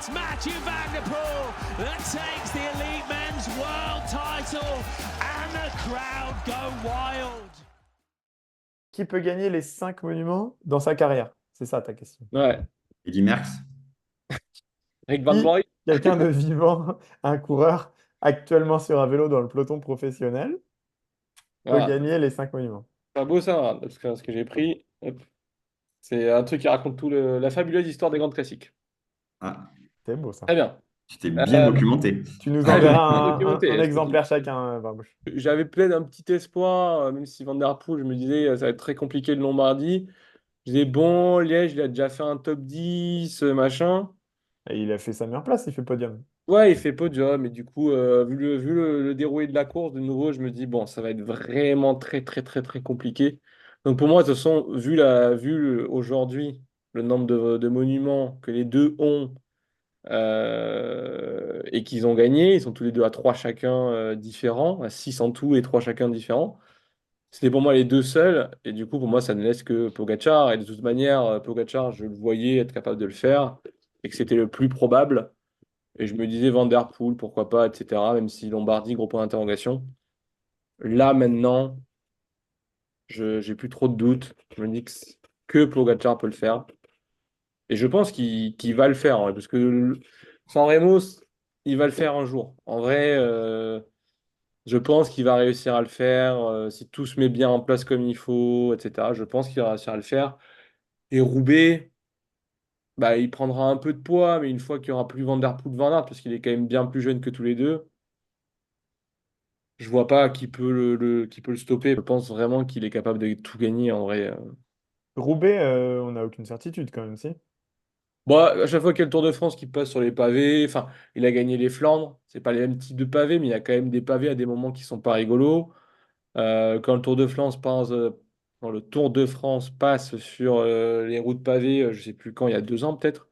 It's Mathieu Van Der Poel that takes the Elite Men's World title and the crowd go wild. Qui peut gagner les 5 monuments dans sa carrière? C'est ça ta question. Ouais. Eddy Merckx. Rick Van Qui, Boy. quelqu'un de vivant, un coureur actuellement sur un vélo dans le peloton professionnel, peut Voilà. gagner les 5 monuments. C'est beau ça, hein, parce que ce que j'ai pris, hop, c'est un truc qui raconte la fabuleuse histoire des grandes classiques. Ah, C'est beau ça. Très bien. tu t'es bien documenté. Tu nous Ah, j'ai enverras bien un documenté. exemplaire chacun, Barbouche. J'avais plein d'un petit espoir, même si Van Der Poel, je me disais, ça va être très compliqué le Lombardie. Je disais, bon, Liège, il a déjà fait un top 10, machin. Et il a fait sa meilleure place, il fait podium. Ouais, il fait podium, et du coup, vu le déroulé de la course, de nouveau, je me dis, bon, ça va être vraiment très, très, très, très compliqué. Donc pour moi, de toute façon, aujourd'hui le nombre de monuments que les deux ont et qu'ils ont gagné, ils sont tous les deux à 3 chacun différents, à 6 en tout et 3 chacun différents. C'était pour moi les deux seuls, et du coup, pour moi, ça ne laisse que Pogacar, et de toute manière, Pogacar, je le voyais être capable de le faire, et que c'était le plus probable. Et je me disais Van Der Poel, pourquoi pas, etc. Même si Lombardie, gros point d'interrogation. Là, maintenant, j'ai plus trop de doutes. Je me dis que Pogacar peut le faire. Et je pense qu'il va le faire, hein, parce que San Remo, il va le faire un jour. En vrai, je pense qu'il va réussir à le faire. Si tout se met bien en place comme il faut, etc. Je pense qu'il va réussir à le faire. Et Roubaix, bah, il prendra un peu de poids, mais une fois qu'il n'y aura plus Van Der Poel, Van Aert, parce qu'il est quand même bien plus jeune que tous les deux. Je vois pas qui peut le stopper. Je pense vraiment qu'il est capable de tout gagner en vrai. Roubaix, on n'a aucune certitude quand même, si. Bon, à chaque fois qu'il y a le Tour de France qui passe sur les pavés, enfin, il a gagné les Flandres. C'est pas les mêmes types de pavés, mais il y a quand même des pavés à des moments qui sont pas rigolos. Quand le Tour de France passe sur les routes pavées, je sais plus quand, il y a 2 ans peut-être.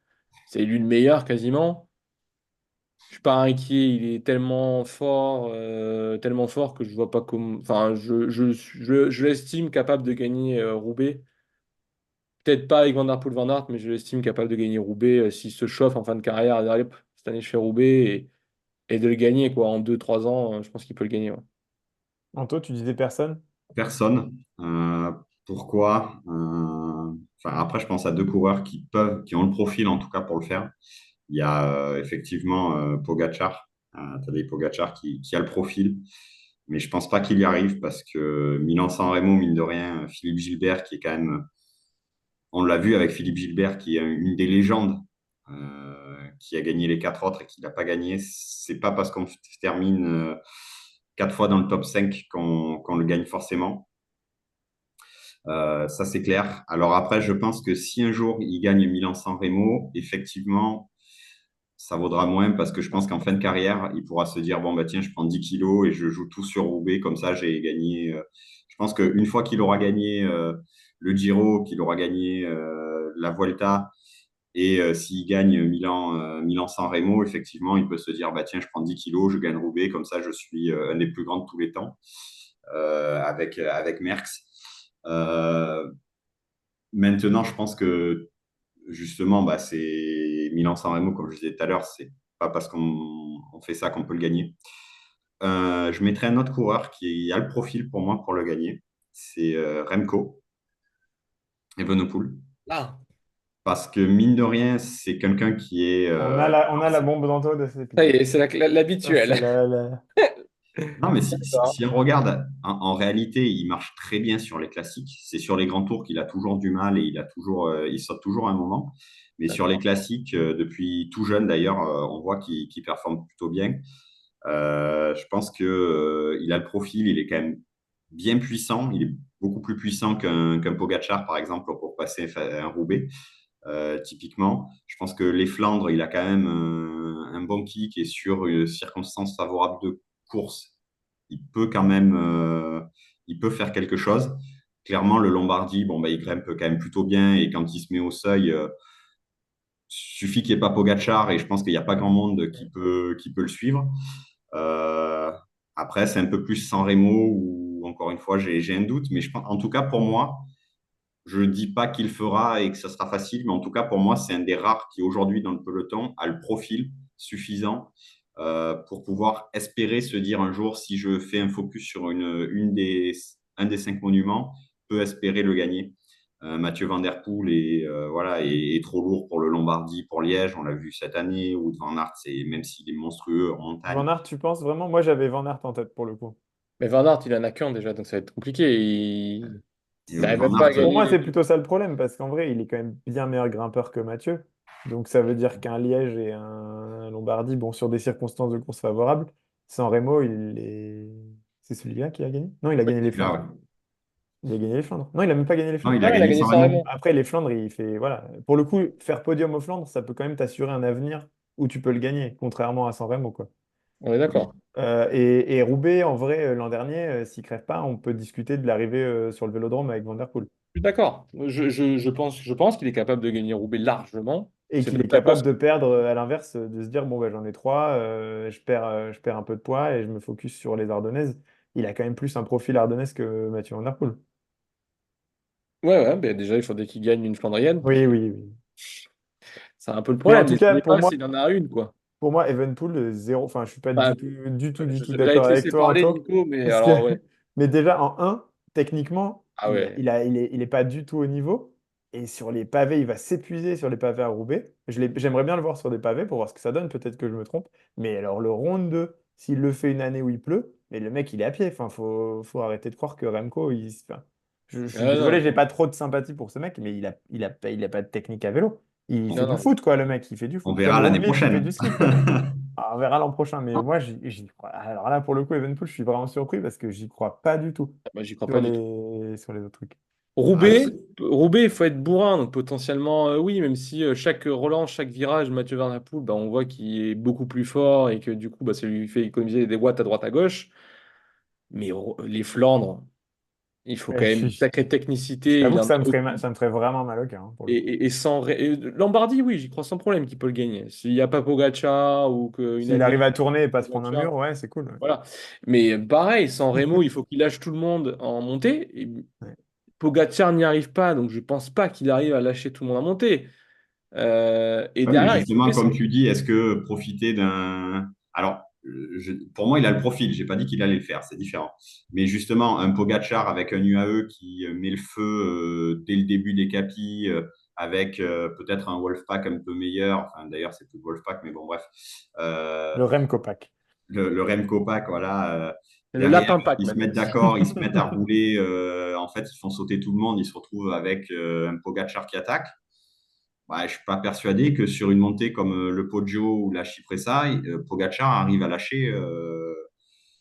C'est lui le meilleur quasiment. Je suis pas inquiet, il est tellement fort que je vois pas comment. Enfin, je l'estime capable de gagner Roubaix. Peut-être pas avec Van Der Poel, Van Aert, mais je l'estime capable de gagner Roubaix s'il se chauffe en fin de carrière. Allez, hop, cette année, je fais Roubaix et de le gagner quoi, en 2 3 ans. Je pense qu'il peut le gagner. Ouais. Anto, tu disais personne? Personne. Pourquoi? Enfin, après, je pense à deux coureurs qui ont le profil en tout cas pour le faire. Il y a effectivement Pogacar, Tadej Pogacar qui a le profil, mais je pense pas qu'il y arrive parce que Milan-San Remo, mine de rien, Philippe Gilbert qui est quand même, on l'a vu avec Philippe Gilbert qui est une des légendes, qui a gagné les quatre autres et qui l'a pas gagné. C'est pas parce qu'on termine 4 fois dans le top 5 qu'on le gagne forcément. Ça, c'est clair. Alors après, je pense que si un jour il gagne Milan-San Remo, effectivement, ça vaudra moins parce que je pense qu'en fin de carrière, il pourra se dire, bon, bah tiens, je prends 10 kilos et je joue tout sur Roubaix, comme ça, j'ai gagné. Je pense qu'une fois qu'il aura gagné le Giro, qu'il aura gagné la Vuelta, et s'il gagne Milan-San Remo, effectivement, il peut se dire, bah tiens, je prends 10 kilos, je gagne Roubaix, comme ça, je suis un des plus grands de tous les temps avec Merckx. Maintenant, je pense que justement, bah, c'est Milan-San Remo, comme je disais tout à l'heure, c'est pas parce qu'on fait ça qu'on peut le gagner. Je mettrai un autre coureur qui a le profil pour moi pour le gagner. C'est Remco Evenepoel. Ah, Parce que mine de rien, c'est quelqu'un qui est. On a la bombe d'Anto de cet ça y épisode. est, c'est Ça, c'est l'habituel. Non, mais D'accord. si on regarde, en réalité, il marche très bien sur les classiques. C'est sur les grands tours qu'il a toujours du mal et il saute toujours un moment. Mais sur les D'accord. classiques, depuis tout jeune d'ailleurs, on voit qu'il performe plutôt bien. Je pense que, il a le profil, il est quand même bien puissant. Il est beaucoup plus puissant qu'un Pogacar, par exemple, pour passer un Roubaix, typiquement. Je pense que les Flandres, il a quand même un bon kick et sur une circonstance favorable de course, il peut quand même il peut faire quelque chose. Clairement, le Lombardie, bon, bah, il grimpe quand même plutôt bien et quand il se met au seuil, suffit qu'il n'y ait pas Pogacar et je pense qu'il n'y a pas grand monde qui peut le suivre. Euh, Après, c'est un peu plus San Remo où, encore une fois, j'ai un doute, mais je pense, en tout cas, pour moi, Je ne dis pas qu'il fera et que ça sera facile, mais en tout cas, pour moi, c'est un des rares qui, aujourd'hui, dans le peloton, a le profil suffisant pour pouvoir espérer se dire un jour, si je fais un focus sur un des 5 monuments, peut espérer le gagner. Mathieu Van Der Poel est trop lourd pour le Lombardie, pour Liège, on l'a vu cette année, ou Van Aert, même s'il est monstrueux en Van montagne. Aert, tu penses vraiment? Moi, j'avais Van Aert en tête pour le coup. Mais Van Aert, il en a qu'un déjà, donc ça va être compliqué. Il n'arrive Van même pas à Aert, Pour gagner moi, c'est les. plutôt ça le problème, parce qu'en vrai, il est quand même bien meilleur grimpeur que Mathieu. Donc ça veut dire qu'un Liège et un Lombardie, bon, sur des circonstances de course favorables, San Remo, il est... C'est celui-là qui a gagné? Non, il a gagné les là, Flandres. ouais. Il a gagné les Flandres. Non, il a même pas gagné les Non, Flandres. il a Non, il a gagné gagné San sans Remo. Remo. Après, les Flandres, il fait... Voilà. Pour le coup, faire podium aux Flandres, ça peut quand même t'assurer un avenir où tu peux le gagner, contrairement à San Remo, quoi. On est d'accord. Et Roubaix, en vrai, l'an dernier, s'il crève pas, on peut discuter de l'arrivée sur le Vélodrome avec Van Der Poel. Je suis d'accord. Je pense qu'il est capable de gagner Roubaix largement. Et C'est qu'il même est la capable course. de perdre, à l'inverse, de se dire, bon, bah, j'en ai trois, je perds un peu de poids et je me focus sur les Ardennaises. Il a quand même plus un profil ardennaise que Mathieu Van Der Poel. Ouais, ouais, ben déjà, il faudrait qu'il gagne une Flandrienne. Oui, oui, oui. C'est un peu le Mais en problème. tout Les cas, années passent, il en a une, quoi. pour moi, Evenpool, zéro. Enfin, je suis pas Bah, du tout j'allais d'accord te avec laisser toi, parler, Anto. Nico, mais Parce que... alors, ouais. Mais déjà, en un techniquement, Ah ouais. il est pas du tout au niveau. Et sur les pavés, il va s'épuiser sur les pavés à Roubaix. J'aimerais bien le voir sur des pavés pour voir ce que ça donne. Peut-être que je me trompe. Mais alors, le Ronde 2, s'il le fait une année où il pleut, mais le mec, il est à pied. Enfin, faut arrêter de croire que Remco, enfin, je suis Ah, non, désolé, j'ai pas trop de sympathie pour ce mec, mais il a pas de technique à vélo. Il fait non, du non. foot, quoi, le mec. Il fait du On foot. verra Comme l'année Roglic, il fait prochaine. du ski, quoi. Ah, on verra l'an prochain, mais moi, j'y crois. Alors là, pour le coup, Evenpool, je suis vraiment surpris parce que j'y crois pas du tout Bah, j'y crois pas du tout. sur les autres trucs. Ah, Roubaix, Roubaix, il faut être bourrin, donc potentiellement, oui, même si chaque relance, chaque virage, Mathieu Van Der Poel, bah, on voit qu'il est beaucoup plus fort et que du coup, bah, ça lui fait économiser des watts à droite à gauche. Mais les Flandres, il faut quand Mais même une sacrée je technicité. Il t'avoue que en a ça me ferait vraiment mal au cœur, hein, pour le coup. et sans Lombardie, oui, j'y crois sans problème qu'il peut le gagner. S'il n'y a pas Pogacar ou qu'une S'il année arrive à tourner et pas se prendre un Pogacar, mur, ouais, c'est cool. voilà. Mais pareil, sans Remo, il faut qu'il lâche tout le monde en montée. Et Ouais. Pogacar n'y arrive pas, donc je pense pas qu'il arrive à lâcher tout le monde en montée. Et Ouais, mais derrière, il faut justement, comme descendre. tu dis, est-ce que profiter d'un... Alors, pour moi, il a le profil. J'ai pas dit qu'il allait le faire, c'est différent. Mais justement, un Pogacar avec un UAE qui met le feu dès le début des capis, avec peut-être un Wolfpack un peu meilleur. Enfin, d'ailleurs, c'est plus le Wolfpack, mais bon, bref. Euh, Le Remco Pack. le Remco Pack, voilà. Le Derrière, lapin pack ils se maintenant. mettent d'accord, ils se mettent à rouler. En fait, ils font sauter tout le monde. Ils se retrouvent avec un Pogacar qui attaque. Ouais, je ne suis pas persuadé que sur une montée comme le Poggio ou la Cipressa, Pogacar arrive à lâcher.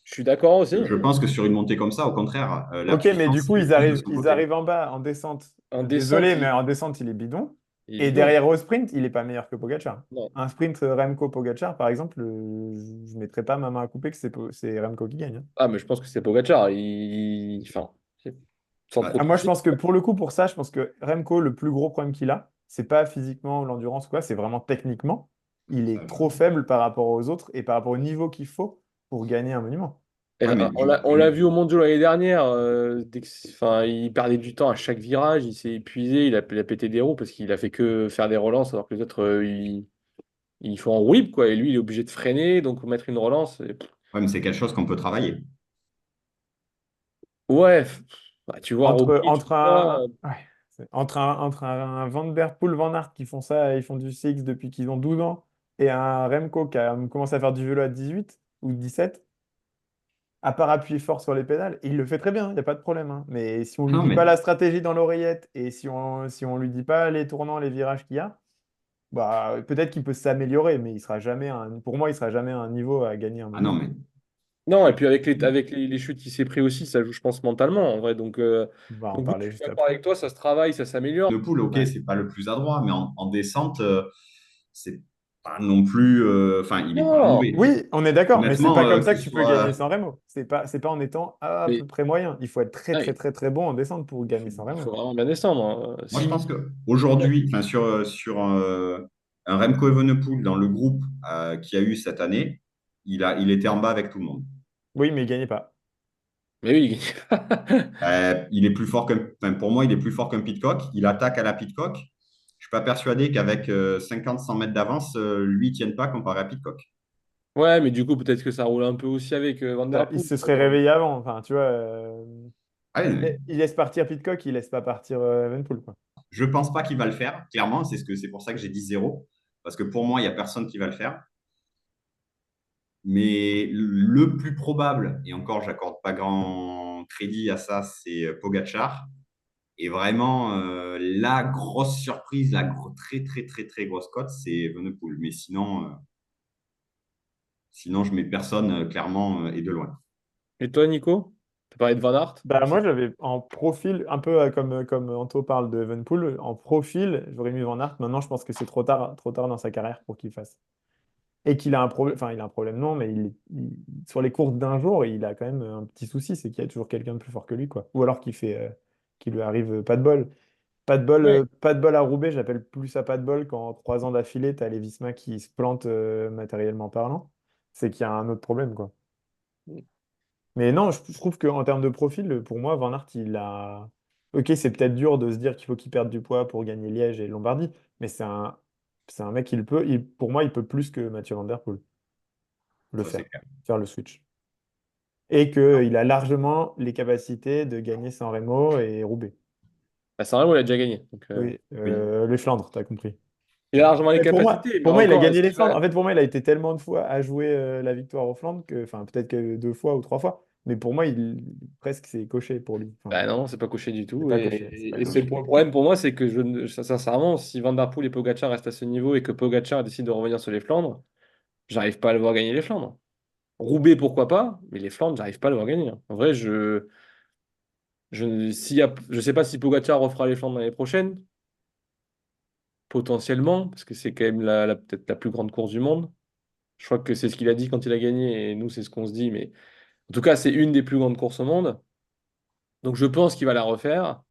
Je suis d'accord aussi. Je pense que sur une montée comme ça, au contraire, la Ok, mais du puissance coup, est plus de son ils côté. arrivent en bas, en descente. En Désolé, descente, mais en descente, il est bidon. il est Et bidon. derrière au sprint, il est pas meilleur que Pogacar. Non. Un sprint Remco-Pogacar, par exemple, je ne mettrais pas ma main à couper que c'est Remco qui gagne, hein. Ah, mais je pense que c'est Pogacar. Enfin, sans trop Ah, de moi, je soucis. pense que pour le coup, pour ça, je pense que Remco, le plus gros problème qu'il a, c'est pas physiquement ou l'endurance ou quoi, c'est vraiment techniquement. Il est trop faible par rapport aux autres et par rapport au niveau qu'il faut pour gagner un monument. Et, Ouais, mais on l'a vu au Mondial l'année dernière. Enfin, il perdait du temps à chaque virage. Il s'est épuisé. Il a pété des roues parce qu'il a fait que faire des relances alors que les autres, ils font en whip, quoi. Et lui, il est obligé de freiner. Donc, mettre une relance. ouais, mais c'est quelque chose qu'on peut travailler. Ouais. Bah, tu vois, Roglic, Entre ouais, entre un Van Der Poel, Van Aert qui font ça, ils font du CX depuis qu'ils ont 12 ans, et un Remco qui a commencé à faire du vélo à 18 ou 17, à part appuyer fort sur les pédales, il le fait très bien, il n'y a pas de problème, hein. Mais si on lui Non, dit pas mais la stratégie dans l'oreillette et si on lui dit pas les tournants, les virages qu'il y a, bah, peut-être qu'il peut s'améliorer, mais il sera jamais pour moi, il sera jamais à un niveau à gagner un ah non, monument. mais non, et puis avec les chutes qu'il s'est pris aussi, ça joue, je pense, mentalement, en vrai. On va en Donc oui, je parler suis juste d'accord après. avec toi, ça se travaille, ça s'améliore. de poule, ok, Ouais. c'est pas le plus adroit, mais en descente, c'est pas non plus. Enfin, il est pas Non, mauvais. Oui, on est d'accord, mais c'est Honnêtement, pas comme ça que que ce tu peux gagner soit. sans Remo. C'est pas en étant à peu mais près moyen. Il faut être très très ouais, très très bon en descente pour gagner sans il faut Remo. vraiment bien descendre, hein. Moi, je pense Si, qu'aujourd'hui, enfin, sur un Remco Evenepoel dans le groupe qu'il y a eu cette année, il était en bas avec tout le monde. Oui, mais il gagnait pas. Mais oui, Il est plus fort enfin, pour moi, il est plus fort qu'un Pidcock. Il attaque à la Pidcock. Je suis pas persuadé qu'avec 50-100 mètres d'avance, lui, il tienne pas comparé à Pidcock. ouais, mais du coup, peut-être que ça roule un peu aussi avec Van Bah, Der il Poel. se serait réveillé avant. Enfin, tu vois, Ah, il laisse partir Pitcock, il laisse pas partir Evenpool, quoi. je pense pas qu'il va le faire, clairement. C'est pour ça que j'ai dit zéro. Parce que pour moi, il y a personne qui va le faire. Mais le plus probable, et encore, j'accorde pas grand crédit à ça, c'est Pogacar. Et vraiment, la grosse surprise, très, très, très, très grosse cote, c'est Evenepoel. Mais sinon, je mets personne, clairement, et de loin. Et toi, Nico? Tu parlé de Van Aert? Bah, moi, j'avais en profil, un peu comme Anto parle de Evenpool, en profil, j'aurais mis Van Aert. Maintenant, je pense que c'est trop tard dans sa carrière pour qu'il fasse. Et qu'il a un problème, enfin, il a un problème, non, mais sur les courses d'un jour, il a quand même un petit souci, c'est qu'il y a toujours quelqu'un de plus fort que lui, quoi. Ou alors qu'il lui arrive pas de bol. Oui. Pas de bol à Roubaix, j'appelle plus ça pas de bol quand 3 ans d'affilée, tu as les Visma qui se plantent matériellement parlant. C'est qu'il y a un autre problème, quoi. Mais non, je trouve qu'en termes de profil, pour moi, Van Aert, il a. Ok, c'est peut-être dur de se dire qu'il faut qu'il perde du poids pour gagner Liège et Lombardie, mais c'est un mec, pour moi, il peut plus que Mathieu Van Der Poel le Ça, c'est faire, clair. faire le switch. Et qu'il a largement les capacités de gagner San Remo et Roubaix. Bah, Sanremo, il a déjà gagné. Donc, Oui, Oui. les Flandres, t'as compris. il a largement les Mais capacités, mais pour moi, il a encore, est-ce gagné les qu'il Flandres. va. En fait, pour moi, il a été tellement de fois à jouer la victoire aux Flandres que, enfin, peut-être que 2 fois ou 3 fois. Mais pour moi, presque c'est coché pour lui. Enfin, Bah non, c'est pas coché du c'est tout. pas coché, c'est pas Et c'est coché. le problème pour moi, c'est que sincèrement, si Van Der Poel et Pogacar restent à ce niveau et que Pogacar décide de revenir sur les Flandres, j'arrive pas à le voir gagner les Flandres. Roubaix, pourquoi pas, mais les Flandres, j'arrive pas à le voir gagner, hein. En vrai, je sais pas si Pogacar refera les Flandres l'année prochaine, potentiellement, parce que c'est quand même peut-être la plus grande course du monde. Je crois que c'est ce qu'il a dit quand il a gagné, et nous, c'est ce qu'on se dit, mais en tout cas, c'est une des plus grandes courses au monde. Donc je pense qu'il va la refaire.